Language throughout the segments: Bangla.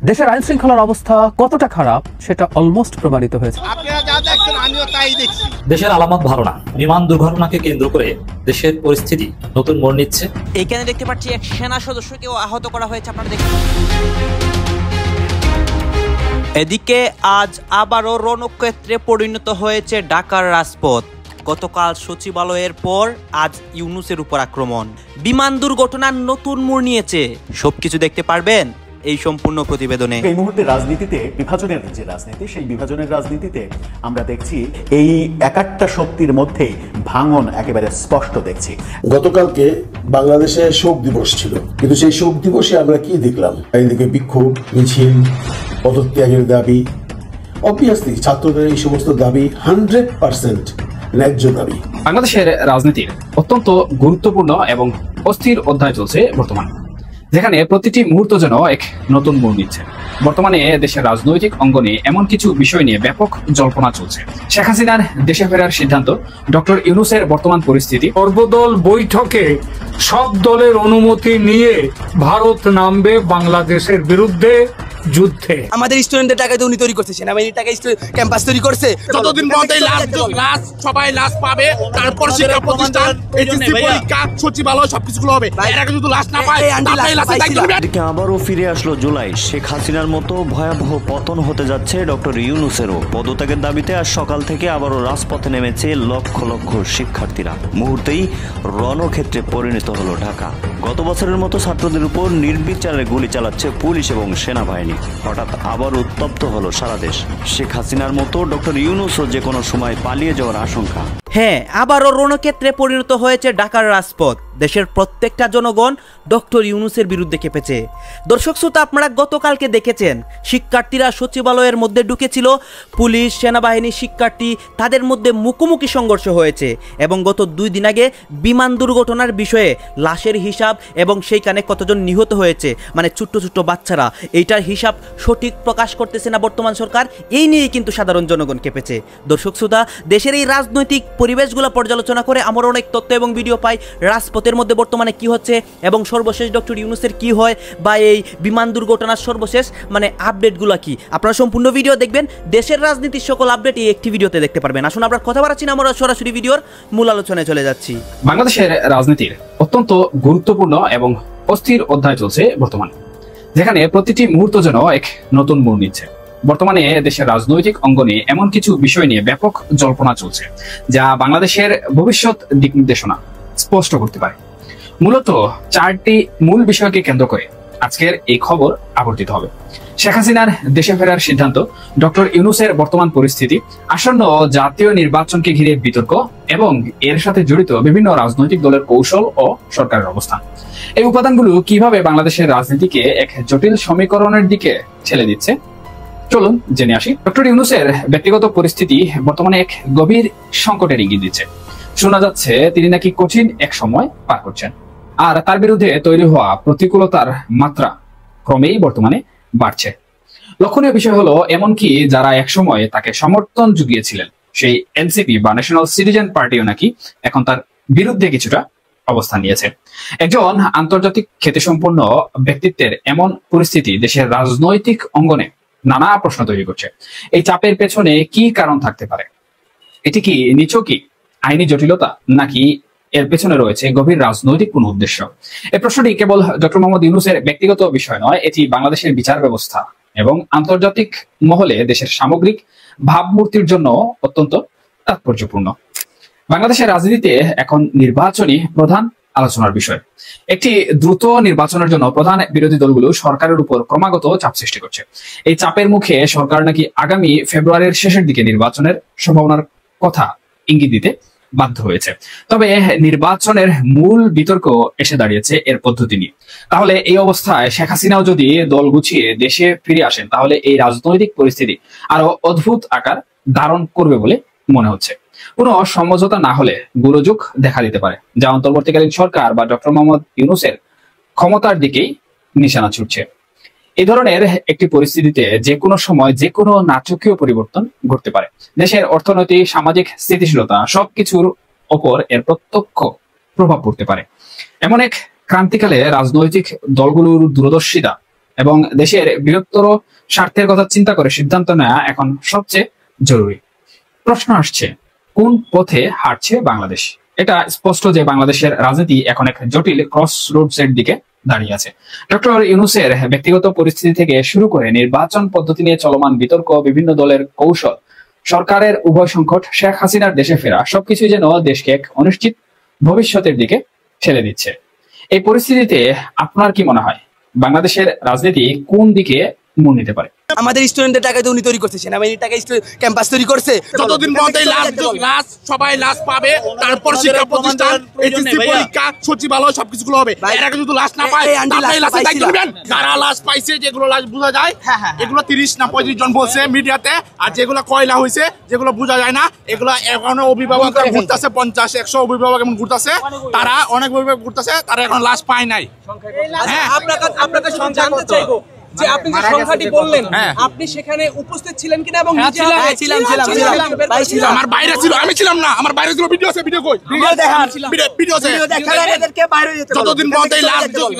দেশের আইন শৃঙ্খলার অবস্থা কতটা খারাপ সেটা অলমোস্ট প্রমাণিত হয়েছে। দেশের আলামত ভালো না। বিমান দুর্ঘটনাকে কেন্দ্র করে দেশের পরিস্থিতি নতুন মোড় নিচ্ছে। এখানে দেখতে পাচ্ছি এক সেনা সদস্যকেও আহত করা হয়েছে, আপনারা দেখুন। এদিকে আজ আবারও রণক্ষেত্রে পরিণত হয়েছে ঢাকার রাজপথ। গতকাল সচিবালয়ের পর আজ ইউনূসের উপর আক্রমণ। বিমান দুর্ঘটনার নতুন মোড় নিয়েছে। সবকিছু দেখতে পারবেন এই সম্পূর্ণ প্রতিবেদনে। এই মুহূর্তে রাজনীতিতে বিভাজনের যে রাজনীতি, সেই বিভাজনের রাজনীতিতে আমরা দেখছি এই একাট্টা শক্তির মধ্যে ভাঙন একেবারে স্পষ্ট দেখছি। গতকালকে বাংলাদেশে শোক দিবস ছিল, কিন্তু সেই শোক দিবসে আমরা কি দেখলাম? একদিকে বিক্ষোভ মিছিল, পদত্যাগের দাবি, অবভিয়াসলি ছাত্রদের এই সমস্ত দাবি 100% ন্যায্য দাবি। বাংলাদেশের রাজনীতির অত্যন্ত গুরুত্বপূর্ণ এবং অস্থির অধ্যায় চলছে বর্তমান, যেখানে প্রতিটি মুহূর্ত যেন এক নতুন মোড় নিচ্ছে। বর্তমানে দেশের রাজনৈতিক অঙ্গনে এমন কিছু বিষয় নিয়ে ব্যাপক জল্পনা চলছে। শেখ হাসিনার দেশে ফেরার সিদ্ধান্ত, ডক্টর ইউনূসের বর্তমান পরিস্থিতি, সর্বদল বৈঠকে সব দলের অনুমতি নিয়ে ভারত নামবে বাংলাদেশের বিরুদ্ধে যুদ্ধে। আমাদের স্টুডেন্টদের টাকা তো উনি তৈরি করছে, সেনাবাহিনীর টাকা ক্যাম্পাস তৈরি করছে। যতদিন পর্যন্ত সবাই লাশ পাবে, তারপর শিক্ষা প্রতিষ্ঠান, এইচএসসি পরীক্ষা, সচিবালয় সবকিছুগুলো হবে। এর আগে যদি লাশ না পায়, এদিকে আবারও ফিরে আসলো জুলাই। শেখ হাসিনার মতো ভয়াবহ পতন হতে যাচ্ছে ডক্টর ইউনূসেরও। পদত্যাগের দাবিতে আজ সকাল থেকে আবারও রাজপথে নেমেছে লক্ষ লক্ষ শিক্ষার্থীরা। মুহূর্তেই রণক্ষেত্রে পরিণত হলো ঢাকা। গত বছরের মতো ছাত্রদের উপর নির্বিচারে গুলি চালাচ্ছে পুলিশ এবং সেনাবাহিনী। হঠাৎ আবার উত্তপ্ত হলো সারা দেশ। শেখ হাসিনার মতো ডক্টর ইউনূসও যে কোনো সময় পালিয়ে যাওয়ার আশঙ্কা। হ্যাঁ, আবারও রণক্ষেত্রে পরিণত হয়েছে ঢাকার রাজপথ। দেশের প্রত্যেকটা জনগণ ডক্টর ইউনূসের বিরুদ্ধে খেপেছে। দর্শক শ্রোতা, আপনারা গতকালকে দেখেছেন শিক্ষার্থীরা সচিবালয়ের মধ্যে ঢুকেছিল, পুলিশ সেনাবাহিনী শিক্ষার্থী তাদের মধ্যে মুখোমুখি সংঘর্ষ হয়েছে। এবং গত 2 দিন আগে বিমান দুর্ঘটনার বিষয়ে লাশের হিসাব এবং সেইখানে কতজন নিহত হয়েছে, মানে ছোট্ট ছোট্ট বাচ্চারা, এইটার হিসাব সঠিক প্রকাশ করতেছে না বর্তমান সরকার। এই নিয়েই কিন্তু সাধারণ জনগণ খেপেছে। দর্শক শ্রোতা, দেশের এই রাজনৈতিক পরিবেশগুলো পর্যালোচনা করে আমরা অনেক তথ্য এবং ভিডিও পাই রাজপথের মধ্যে বর্তমানে কি হচ্ছে এবং সর্বশেষ ডক্টর ইউনূসের কি হয় বা এই বিমান দুর্ঘটনার সর্বশেষ মানে আপডেটগুলো কি। আপনারা সম্পূর্ণ ভিডিও দেখবেন, দেশের রাজনীতির সকল আপডেট এই একটি ভিডিওতে দেখতে পারবেন। আসুন আমরা কথা বাড়াচ্ছি না, আমরা সরাসরি ভিডিওর মূল আলোচনায় চলে যাচ্ছি। বাংলাদেশের রাজনীতির অত্যন্ত গুরুত্বপূর্ণ এবং অস্থির অধ্যায় চলছে বর্তমান, যেখানে প্রতিটি মুহূর্ত যেন এক নতুন মোড় নিচ্ছে। বর্তমানে দেশের রাজনৈতিক অঙ্গনে এমন কিছু বিষয় নিয়ে ব্যাপক জল্পনা চলছে, যা বাংলাদেশের ভবিষ্যৎ দিক নির্দেশনা স্পষ্ট করতে পারে। মূলত 4টি মূল বিষয়কে কেন্দ্র করে আজকের এই খবর আবর্তিত হবে। শেখ হাসিনার দেশে ফেরার সিদ্ধান্ত, ডক্টর ইউনূসের বর্তমান পরিস্থিতি, আসন্ন জাতীয় নির্বাচনকে ঘিরে বিতর্ক এবং এর সাথে জড়িত বিভিন্ন রাজনৈতিক দলের কৌশল ও সরকারের অবস্থান। এই উপাদানগুলো কিভাবে বাংলাদেশের রাজনীতিকে এক জটিল সমীকরণের দিকে ঠেলে দিচ্ছে, চলুন জেনে আসি। ডক্টর ইউনূসের ব্যক্তিগত পরিস্থিতি বর্তমানে এক গভীর সংকটের ইঙ্গিত দিচ্ছে। শোনা যাচ্ছে তিনি নাকি কঠিন এক সময় পার করছেন, আর তার বিরুদ্ধে তৈরি হওয়া প্রতিকূলতার মাত্রা ক্রমেই বর্তমানে বাড়ছে। লক্ষণীয় বিষয় হলো, এমনকি যারা একসময় তাকে সমর্থন জুগিয়েছিলেন, সেই এনসিপি বা ন্যাশনাল সিটিজেন পার্টিও নাকি এখন তার বিরুদ্ধে কিছুটা অবস্থান নিয়েছে। একজন আন্তর্জাতিক খ্যাতিসম্পন্ন ব্যক্তিত্বের এমন পরিস্থিতি দেশের রাজনৈতিক অঙ্গনে নানা প্রশ্ন তৈরি করছে। এই চাপের পেছনে কি কারণ থাকতে পারে? এটি কি নিছকই আইনি জটিলতা, নাকি এর পেছনে রয়েছে গভীর রাজনৈতিক কোন উদ্দেশ্য? এই প্রশ্নটি কেবল ডক্টর মোহাম্মদ ইউনূসের ব্যক্তিগত বিষয় নয়, এটি বাংলাদেশের বিচার ব্যবস্থা এবং আন্তর্জাতিক মহলে দেশের সামগ্রিক ভাবমূর্তির জন্য অত্যন্ত তাৎপর্যপূর্ণ। বাংলাদেশের রাজনীতিতে এখন নির্বাচনই প্রধান আলোচনার বিষয়। একটি দ্রুত নির্বাচনের জন্য প্রধান বিরোধী দলগুলো সরকারের উপর ক্রমাগত চাপ সৃষ্টি করছে। এই চাপের মুখে সরকার নাকি আগামী ফেব্রুয়ারির শেষের দিকে নির্বাচনের সম্ভাবনার কথা ইঙ্গিত দিতে বাধ্য হয়েছে। তবে নির্বাচনের মূল বিতর্ক এসে দাঁড়িয়েছে এর পদ্ধতি নিয়ে। তাহলে এই অবস্থায় শেখ হাসিনাও যদি দল গুছিয়ে দেশে ফিরে আসেন, তাহলে এই রাজনৈতিক পরিস্থিতি আরো অদ্ভুত আকার ধারণ করবে বলে মনে হচ্ছে। কোনো সমঝোতা না হলে গোলযোগ দেখা দিতে পারে, যা অন্তর্বর্তীকালীন সরকার বা ডক্টর মোহাম্মদ ইউনূসের ক্ষমতার দিকেই নিশানা ছুটছে। এই ধরনের একটি পরিস্থিতিতে যে কোনো সময় যে কোনো নাটকীয় পরিবর্তন ঘটতে পারে। দেশের অর্থনৈতিক সামাজিক স্থিতিশীলতা সবকিছুর ওপর এর প্রত্যক্ষ প্রভাব পড়তে পারে। এমন এক ক্রান্তিকালে রাজনৈতিক দলগুলোর দূরদর্শিতা এবং দেশের বৃহত্তর স্বার্থের কথা চিন্তা করে সিদ্ধান্ত নেওয়া এখন সবচেয়ে জরুরি। প্রশ্ন আসছে, কোন পথে হাঁটছে বাংলাদেশ? এটা স্পষ্ট যে বাংলাদেশের রাজনীতি এখন এক জটিল ক্রস রোডস এর দিকে দাঁড়িয়ে আছে। ডক্টর ইউনূসের ব্যক্তিগত পরিস্থিতি থেকে শুরু করে নির্বাচন পদ্ধতি নিয়ে চলমান বিতর্ক, বিভিন্ন দলের কৌশল, সরকারের উভয় সংকট, শেখ হাসিনার দেশে ফেরা, সবকিছুই যেন দেশকে এক অনিশ্চিত ভবিষ্যতের দিকে ঠেলে দিচ্ছে। এই পরিস্থিতিতে আপনার কি মনে হয় বাংলাদেশের রাজনীতি কোন দিকে মোড় নিতে পারে? আমাদের স্টুডেন্টদের টাকাতে উনি তৈরি করছে, সেনাবাহিনীর টাকায় ক্যাম্পাস তৈরি করছে। যতদিন পর্যন্ত লাশ সবাই লাশ পাবে, তারপর শিক্ষা প্রতিষ্ঠান, এইচএসসি পরীক্ষা, সচিবালয় সবকিছু হবে। এর আগে যদি লাশ না পায় তাহলে লাশের দায়িত্ব নেবেন। যারা লাশ পাইছে, যেগুলো লাশ বোঝা যায়, এগুলো 30 না 35 জন বলছে মিডিয়াতে। আর যেগুলো কয়লা হয়েছে, যেগুলো বোঝা যায় না, এগুলো এখনো অভিভাবক ঘুরতেছে, 50-100 অভিভাবক এমন ঘুরতেছে। তারা অনেক অভিভাবক ঘুরতেছে, তারা এখন লাশ পায় নাই। আপনাকে জানতে চাইবো যে আপনি যে সংখ্যাটি বললেন, আপনি সেখানে উপস্থিত ছিলেন কিনা? এবং ছিলাম, আমার বাইরে ছিল, আমি ছিলাম না, আমার বাইরে ছিল। ভিডিও আছে, ভিডিও কই? ভিডিও আছে। যতদিন পর্যন্ত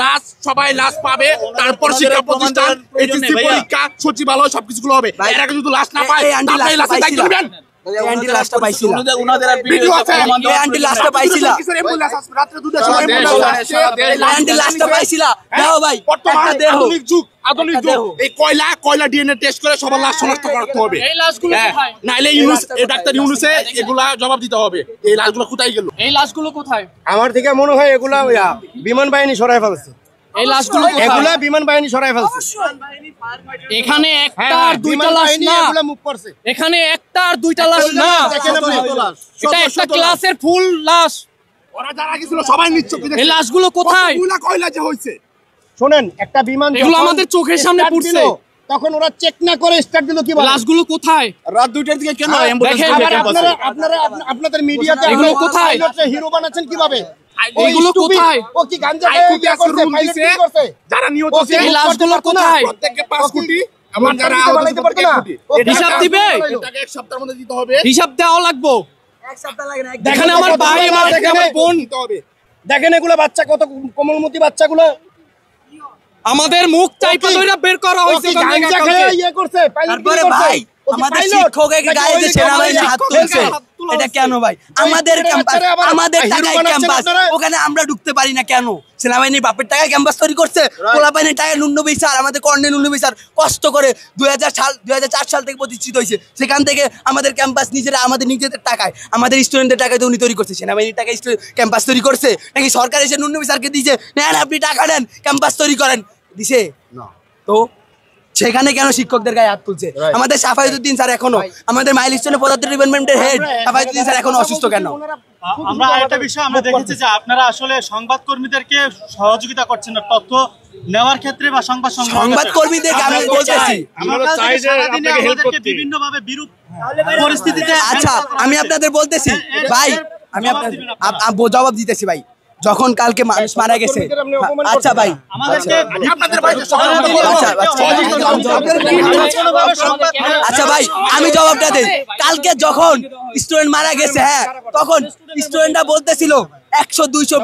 লাশ সবাই লাশ পাবে, তারপর শিক্ষা প্রতিষ্ঠান, এইচএসসি পরীক্ষা, সচিবালয় সবকিছু হবে। এর আগে যদি লাশ না পায় তাহলে লাশের দায়িত্ব নেবেন। লাশটা পাইছিল, ভিডিও আছে, লাশটা পাইছিল, রাত্রে 2টার সময় লাশটা পাইছিল। দাও ভাই, বর্তমান আধুনিক যুগ, এই কয়লা ডিএনএ টেস্ট করে সবার লাশ শনাক্ত করতে হবে। এই লাশগুলো কোথায়? নাইলে ইউনূস, ডাক্তার ইউনূসে এগুলা জবাব দিতে হবে। এই লাশগুলো কোথায় গেল? এই লাশগুলো কোথায়? আমার থেকে মনে হয় এগুলা বিমান বাহিনী সরায় ফেলছে। এই লাশগুলো এগুলা বিমান বাহিনী সরায় ফেলছে। এখানে একটা আর দুইটা লাশ না, এখানে একটা আর দুইটা লাশ না, এটা একটা ক্লাসের ফুল লাশ। ওরা যারা গেছিল সবাই নিচ্ছে। এই লাশগুলো কোথায়? কয়লা যে হইছে, শোনেন, একটা বিমান এগুলো আমাদের চোখের সামনে পড়ছে, তখন ওরা চেক না করে স্টার্ট দিল। কি লাশগুলো কোথায়? রাত 2টার দিকে কেন আপনাদের মিডিয়াতে এগুলো কোথায়? হিরো বানাচ্ছেন কিভাবে? এগুলো কোথায়? ও কি গাঞ্জা করছে? যারা নিহত হয়েছে এই লাশগুলো কোথায়? প্রত্যেককে 5 কোটি, আমার যারা হিসাব দিবে, এটাকে এক সপ্তাহের মধ্যে দিতে হবে। হিসাব দেওয়া লাগবে। এক সপ্তাহ লাগে না। দেখেন আমার ভাই, আমার বোন, দিতে হবে। দেখেন এগুলো বাচ্চা, কত কোমলমতি বাচ্চাগুলো। আমাদের মুখ চাইপা ধরে বের করা হয়েছে। তারপরে ভাই, আমাদের শিক্ষকের গায়ে যে সেনাবাহিনী হাত তুলছে, এটা কেন ভাই? আমাদের ক্যাম্পাস, আমাদের টাকায় ক্যাম্পাস, ওখানে আমরা ঢুকতে পারি না কেন? সেনাবাহিনীর বাপের টাকায় ক্যাম্পাস তৈরি করছে, পোলাপাইনের টাকায় নুন্নবী স্যার, আমাদের কর্নেল নুন্নবী স্যার কষ্ট করে 2004 সাল থেকে প্রতিষ্ঠিত হয়েছে। সেখান থেকে আমাদের ক্যাম্পাস আমাদের নিজেদের টাকায়, আমাদের স্টুডেন্টদের টাকায় তো উনি তৈরি করছে। সেনাবাহিনীর টাকায় ক্যাম্পাস তৈরি করছে নাকি সরকার এসে নুন্নবী স্যারকে দিয়েছে, নেন আপনি টাকা নেন, ক্যাম্পাস তৈরি করেন, দিছে না? তো সেখানে কেন শিক্ষকদের গায়ে হাত তুলছে? আমাদের সাফায়েতুদ্দিন স্যার এখনো, আমাদের মাইলস্টোনে পদার্থ ডিপার্টমেন্টের হেড সাফায়েতুদ্দিন স্যার এখনো অসুস্থ কেন? আমরা আরেকটা বিষয় আমরা দেখেছি যে আপনারা আসলে সংবাদকর্মীদেরকে সহযোগিতা করছেন না তথ্য নেওয়ার ক্ষেত্রে বা সংবাদকর্মীদেরকে আমি বলতেছি, আমাদেরকে বিভিন্নভাবে বিরূপ পরিস্থিতিতে। আচ্ছা, আমি আপনাদের বলতেছি ভাই, আমি আপনাদের জবাব দিতেছি ভাই। যখন কালকে মানুষ মারা গেছে, আচ্ছা ভাই, আচ্ছা ভাই, আমি জবাবটা দেই। কালকে যখন স্টুডেন্ট মারা গেছে, হ্যাঁ, তখন স্টুডেন্টরা বলতেছিল 100-200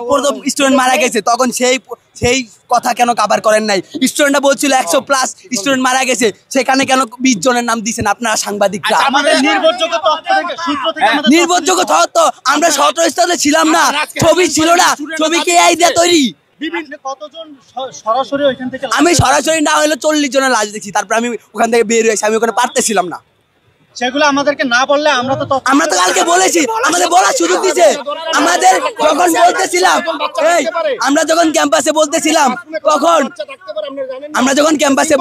স্টুডেন্ট মারা গেছে, তখন সেই কথা কেন কভার করেন নাই? স্টুডেন্টরা বলছিল 100+ স্টুডেন্ট মারা গেছে, সেখানে কেন 20 জনের নাম দিয়েছেন আপনারা সাংবাদিকরা? নির্ভরযোগ্য তথ্য, আমরা সতর্কতা ছিলাম না, ছবি ছিল না, ছবি কে আই দিয়ে তৈরি? আমি সরাসরি না হলে 40 জনের লাশ দেখছি, তারপর আমি ওখান থেকে বের হয়েছি, আমি ওখানে পারতেছিলাম না। সেগুলো আমাদেরকে না বললে আমরা তো কালকে বলেছি, আমাদের বলার সুযোগ দিয়েছে। আমাদের যখন বলতেছিলাম, আমরা যখন ক্যাম্পাসে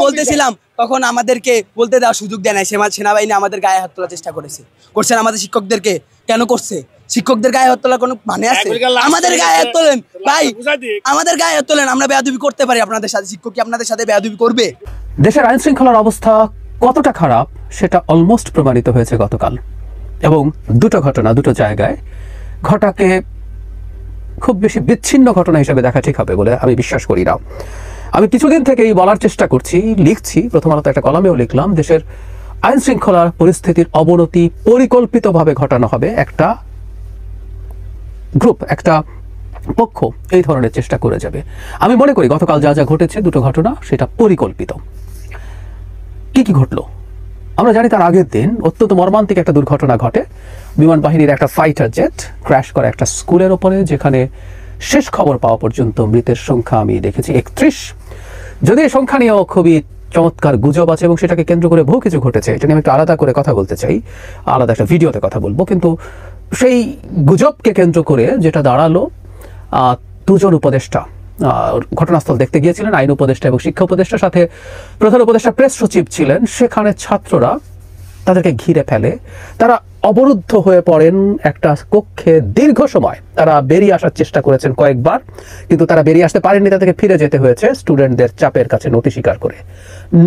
বলতেছিলাম, তখন আমাদেরকে বলতে দেওয়ার সুযোগ দেয় নাই। সেনাবাহিনী আমাদের গায়ে হাত তোলার চেষ্টা করছেন আমাদের শিক্ষকদেরকে। কেন করছে? শিক্ষকদের গায়ে হাত তোলার কোনো মানে আছে? আমাদের গায়ে হাত তোলেন ভাই, আমাদের গায়ে হাত তোলেন, আমরা বেয়াদবি করতে পারি আপনাদের সাথে। শিক্ষক কি আপনাদের সাথে বেয়াদবি করবে? দেশের আইন শৃঙ্খলার অবস্থা কতটা খারাপ সেটা অলমোস্ট প্রমাণিত হয়েছে গতকাল, এবং দুটো ঘটনা দুটো জায়গায় ঘটাকে খুব বেশি বিচ্ছিন্ন ঘটনা হিসেবে দেখা ঠিক হবে বলে আমি বিশ্বাস করি না। আমি কিছুদিন থেকেই বলার চেষ্টা করছি, লিখছি, প্রথম আলোতে একটা কলামেও লিখলাম, দেশের আইন শৃঙ্খলার পরিস্থিতির অবনতি পরিকল্পিতভাবে ঘটানো হবে একটা গ্রুপ, একটা পক্ষ এই ধরনের চেষ্টা করে যাবে। আমি মনে করি গতকাল যা যা ঘটেছে দুটো ঘটনা সেটা পরিকল্পিত। কি কি ঘটলো আমরা জানি। তার আগের দিন অত্যন্ত মর্মান্তিক একটা দুর্ঘটনা ঘটে। বিমান বাহিনীর একটা ফাইটার জেট ক্র্যাশ করে একটা স্কুলের ওপরে, যেখানে শেষ খবর পাওয়া পর্যন্ত মৃতের সংখ্যা আমি দেখেছি 31। যদি এই সংখ্যা নিয়েও খুবই চমৎকার গুজব আছে এবং সেটাকে কেন্দ্র করে বহু কিছু ঘটেছে, এটা নিয়ে আমি একটু আলাদা করে কথা বলতে চাই, আলাদা একটা ভিডিওতে কথা বলবো। কিন্তু সেই গুজবকে কেন্দ্র করে যেটা দাঁড়ালো, দুজন উপদেষ্টা ঘটনাস্থল দেখতে গিয়েছিলেন, আইন উপদেষ্টা এবং শিক্ষা উপদেষ্টার সাথে প্রধান উপদেষ্টা প্রেস সচিব ছিলেন। সেখানে ছাত্ররা তাদেরকে ঘিরে ফেলে, তারা অবরুদ্ধ হয়ে পড়েন একটা কক্ষে দীর্ঘ সময়। তারা বেরিয়ে আসার চেষ্টা করেছেন কয়েকবার, কিন্তু তারা বেরিয়ে আসতে পারেননি, তাদেরকে ফিরে যেতে হয়েছে স্টুডেন্টদের চাপের কাছে নতি স্বীকার করে।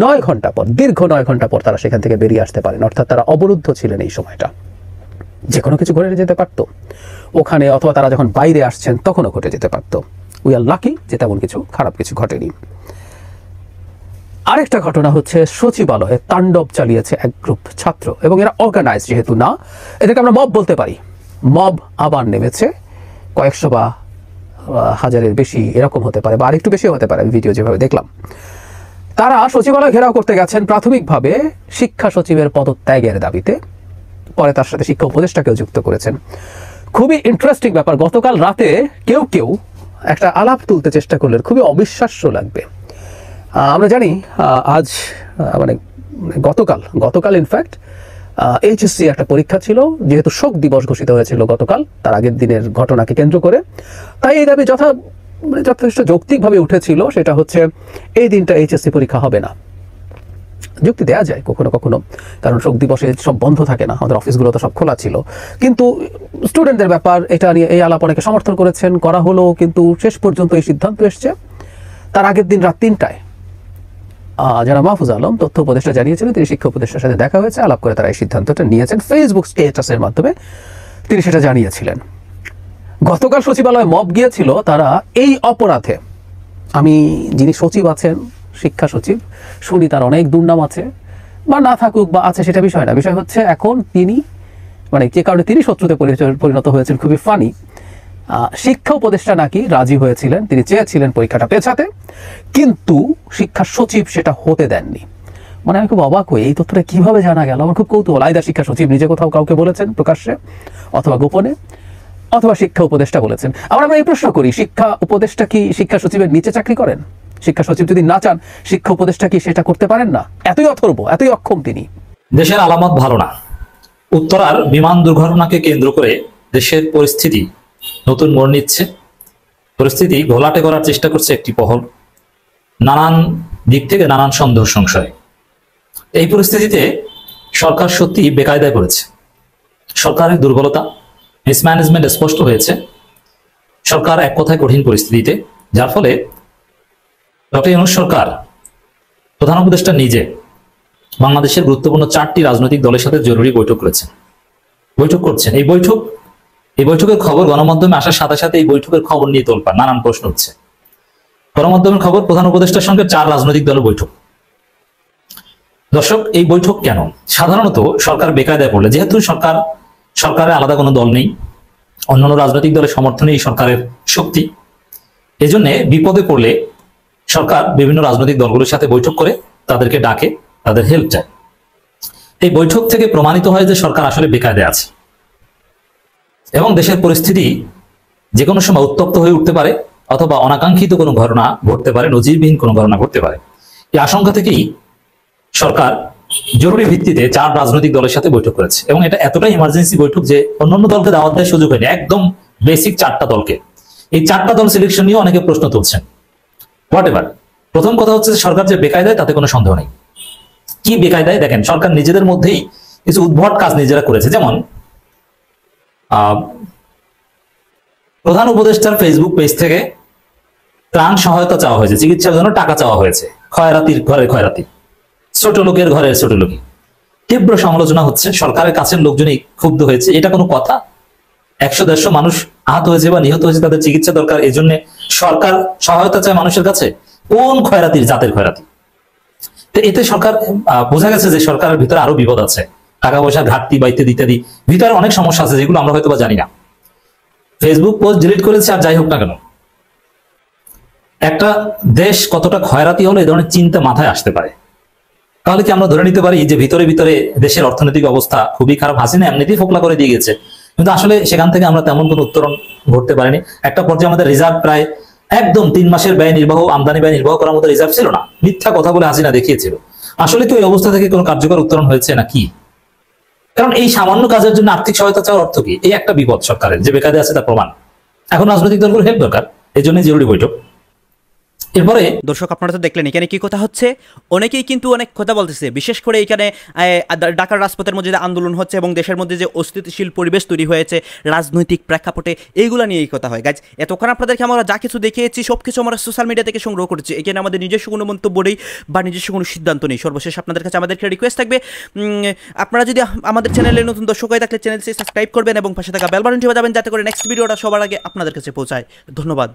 9 ঘন্টা পর, দীর্ঘ 9 ঘন্টা পর তারা সেখান থেকে বেরিয়ে আসতে পারেন। অর্থাৎ তারা অবরুদ্ধ ছিলেন এই সময়টা। যে কোনো কিছু ঘটে যেতে পারতো ওখানে, অথবা তারা যখন বাইরে আসছেন তখনও ঘটে যেতে পারতো। উই আর লাকি যে তেমন কিছু খারাপ কিছু ঘটেনি। আরেকটা ঘটনা হচ্ছে সচিবালয়ে তাণ্ডব চালিয়েছে এক গ্রুপ ছাত্র, এবং এরা অর্গানাইজ যেহেতু না, এটাকে আমরা মব বলতে পারি। মব আবার নেমেছে, কয়েকশো বা হাজারের বেশি এরকম হতে পারে, বা আরেকটু বেশিও হতে পারে, ভিডিও যেভাবে দেখলাম। তারা সচিবালয় ঘেরাও করতে গেছেন প্রাথমিকভাবে শিক্ষা সচিবের পদত্যাগের দাবিতে, পরে তার সাথে শিক্ষা উপদেষ্টাকেও যুক্ত করেছেন। খুবই ইন্টারেস্টিং ব্যাপার, গতকাল রাতে কেউ কেউ একটা আলাপ তুলতে চেষ্টা করলেন, খুবই অবিশ্বাস্য লাগবে। আমরা জানি আজ মানে গতকাল ইনফ্যাক্ট এইচএসসি একটা পরীক্ষা ছিল, যেহেতু শোক দিবস ঘোষিত হয়েছিল গতকাল তার আগের দিনের ঘটনাকে কেন্দ্র করে, তাই এই দাবি যথেষ্ট যৌক্তিকভাবে উঠেছিল। সেটা হচ্ছে এই দিনটা এইচএসসি পরীক্ষা হবে না। যুক্তি দেওয়া যায় কখনো কখনো, কারণ শোক দিবসে সব বন্ধ থাকে না, আমাদের অফিসগুলো তো সব খোলা ছিল। কিন্তু স্টুডেন্টদের ব্যাপার, এটা নিয়ে এই আলাপ অনেকে সমর্থন করেছেন, করা হলো, কিন্তু শেষ পর্যন্ত এই সিদ্ধান্ত এসছে। তার আগের দিন রাত 3টায় যারা মাহফুজ আলম তথ্য উপদেষ্টা জানিয়েছিলেন, তিনি শিক্ষা উপদেষ্টার সাথে দেখা হয়েছে, আলাপ করে তারা এই সিদ্ধান্তটা নিয়েছেন। ফেসবুক স্ট্যাটাসের মাধ্যমে তিনি সেটা জানিয়েছিলেন। গতকাল সচিবালয়ে মব গিয়েছিল তারা এই অপরাধে। আমি যিনি সচিব আছেন, শিক্ষা সচিব, শুনি তার অনেক দুর্নাম আছে, বা না থাকুক বা আছে সেটা বিষয় না। বিষয় হচ্ছে এখন তিনি মানে যে কারণে তিনি শত্রুতে পরিণত হয়েছেন, খুবই ফানি। শিক্ষা উপদেষ্টা নাকি রাজি হয়েছিলেন, তিনি চেয়েছিলেন পরীক্ষাটা পেছাতে, কিন্তু শিক্ষা সচিব সেটা হতে দেননি। মানে আমি খুব অবাক হই, এই তথ্যটা কিভাবে জানা গেল, আমার খুব কৌতূহল। আইদা শিক্ষা সচিব নিজে কোথাও কাউকে বলেছেন প্রকাশ্যে অথবা গোপনে, অথবা শিক্ষা উপদেষ্টা বলেছেন। আমরা এই প্রশ্ন করি, শিক্ষা উপদেষ্টা কি শিক্ষা সচিবের নিচে চাকরি করেন? শিক্ষা সচিব যদি না চান, শিক্ষা উপদেষ্টা কি সেটা করতে পারেন না? এতই অথর্ব, এতই অক্ষম তিনি। দেশের আলামত ভালো না। উত্তরার বিমান দুর্ঘটনাকে কেন্দ্র করে দেশের পরিস্থিতি নতুন মোড় নিচ্ছে। পরিস্থিতি ঘোলাটে করার চেষ্টা করছে একটি পহল, নানান দিক থেকে নানান সন্দেহ সংশয়। এই পরিস্থিতিতে সরকার সত্যি বেকায়দায় পড়েছে। সরকারের দুর্বলতা, মিসম্যানেজমেন্ট স্পষ্ট হয়েছে। সরকার এক কথায় কঠিন পরিস্থিতিতে, যার ফলে ডক্টর ইউনূস সরকার, প্রধান উপদেষ্টা নিজে বাংলাদেশের গুরুত্বপূর্ণ 4টি রাজনৈতিক দলের সাথে জরুরি বৈঠক করছেন। এই বৈঠকের খবর গণমাধ্যমে আসার সাথে সাথে এই বৈঠকের খবর নিয়ে তোলপাড়, নানান প্রশ্ন হচ্ছে। গণমাধ্যমের খবর, প্রধান উপদেষ্টার সঙ্গে 4 রাজনৈতিক দলের বৈঠক। দর্শক, এই বৈঠক কেন? সাধারণত সরকার বেকায়দায় পড়লে, যেহেতু সরকারের আলাদা কোনো দল নেই, অন্যান্য রাজনৈতিক দলের সমর্থনে এই সরকারের শক্তি, এজন্য বিপদে পড়লে সরকার বিভিন্ন রাজনৈতিক দলগুলোর সাথে বৈঠক করে তাদেরকে ডাকে, তাদের হেল্প চায়। এই বৈঠক থেকে প্রমাণিত হয় যে সরকার আসলে বেকায়দায় আছে এবং দেশের পরিস্থিতি যে কোনো সময় উত্তপ্ত হয়ে উঠতে পারে, অথবা অনাকাঙ্ক্ষিত কোনো ঘটনা ঘটতে পারে, নজিরবিহীন কোনো ঘটনা ঘটতে পারে। এই আশঙ্কা থেকেই সরকার জরুরি ভিত্তিতে 4 রাজনৈতিক দলের সাথে বৈঠক করেছে, এবং এটা এতটাই ইমার্জেন্সি বৈঠক যে অন্যান্য দলকে দাওয়াত দেওয়ার সুযোগ হয়নি, একদম বেসিক 4টা দলকে। এই 4টা দল সিলেকশন নিয়ে অনেকে প্রশ্ন তুলছেন। হোয়াটএভার, প্রথম কথা হচ্ছে সরকার যে বেকায়দায় তাতে কোনো সন্দেহ নেই। কি বেকায়দায়? দেখেন, সরকার নিজেদের মধ্যেই কিছু উদ্ভট কাজ নিজেরা করেছে। যেমন প্রধান উপদেষ্টার ফেসবুক পেজ থেকে ত্রাণ সহায়তা চাওয়া হয়েছে, চিকিৎসার জন্য টাকা চাওয়া হয়েছে, খয়রাতির ঘরে খয়রাতি, ছোট লোকের ঘরে ছোট লোকই। তীব্র সমালোচনা হচ্ছে, সরকারের কাছের লোকজনই ক্ষুব্ধ হয়েছে। এটা কোনো কথা? 100-150 মানুষ আহত হয়েছে বা নিহত হয়েছে, তাদের চিকিৎসা দরকার, এই জন্য সরকার সহায়তা চায় মানুষের কাছে? কোন খয়রাতির জাতের খয়রাতি? তো এতে সরকার বোঝা গেছে যে সরকারের ভিতরে আরো বিপদ আছে, টাকা পয়সার ঘাটতি বা ইত্যাদি ইত্যাদি, ভিতরে অনেক সমস্যা আছে যেগুলো আমরা হয়তো বা জানি না। ফেসবুক পোস্ট ডিলিট করেছে আর যাই হোক না কেন, একটা দেশ কতটা ক্ষয়রাতি হলে এই ধরনের চিন্তা মাথায় আসতে পারে? তাহলে কি আমরা ধরে নিতে পারি যে ভিতরে ভিতরে দেশের অর্থনৈতিক অবস্থা খুবই খারাপ, হাসিনা এমনিতেই ফোকলা করে দিয়ে গেছে, কিন্তু আসলে সেখান থেকে আমরা তেমন কোনো উত্তরণ ঘটতে পারিনি। একটা পর্যায়ে আমাদের রিজার্ভ প্রায় একদম 3 মাসের ব্যয় নির্বাহ, আমদানি ব্যয় নির্বাহ করার মতো রিজার্ভ ছিল না, মিথ্যা কথা বলে হাসিনা দেখিয়েছিল। আসলে কি ওই অবস্থা থেকে কোনো কার্যকর উত্তরণ হয়েছে নাকি? কারণ এই সামান্য কাজের জন্য আর্থিক সহায়তা চাওয়ার অর্থ কি? এই একটা বিপদ সরকারের যে বেকারে আছে তার প্রমাণ। এখন রাজনৈতিক দলগুলো হেল্প দরকার, এই জন্য জরুরি বৈঠক। এরপরে দর্শক আপনারা তো দেখলেন এখানে কি কথা হচ্ছে, অনেকেই কিন্তু অনেক কথা বলতেছে, বিশেষ করে এখানে ঢাকার রাজপথের মধ্যে যে আন্দোলন হচ্ছে এবং দেশের মধ্যে যে অস্থিতিশীল পরিবেশ তৈরি হয়েছে রাজনৈতিক প্রেক্ষাপটে, এইগুলো নিয়ে এই কথা হয়। গাইজ এতক্ষণ আপনাদেরকে আমরা যা কিছু দেখিয়েছি সব কিছু আমরা সোশ্যাল মিডিয়া থেকে সংগ্রহ করেছি, এখানে আমাদের নিজস্ব কোনো মন্তব্য নেই বা নিজস্ব কোনো সিদ্ধান্ত নেই। সর্বশেষ আপনাদের কাছে আমাদেরকে রিকোয়েস্ট থাকবে, আপনারা যদি আমাদের চ্যানেলে নতুন দর্শক হয়ে থাকলে চ্যানেলটি সাবস্ক্রাইব করবেন এবং পাশে থাকা বেল বাটনটি বাজাবেন যাতে করে নেক্সট ভিডিওটা সবার আগে আপনাদের কাছে পৌঁছায়। ধন্যবাদ।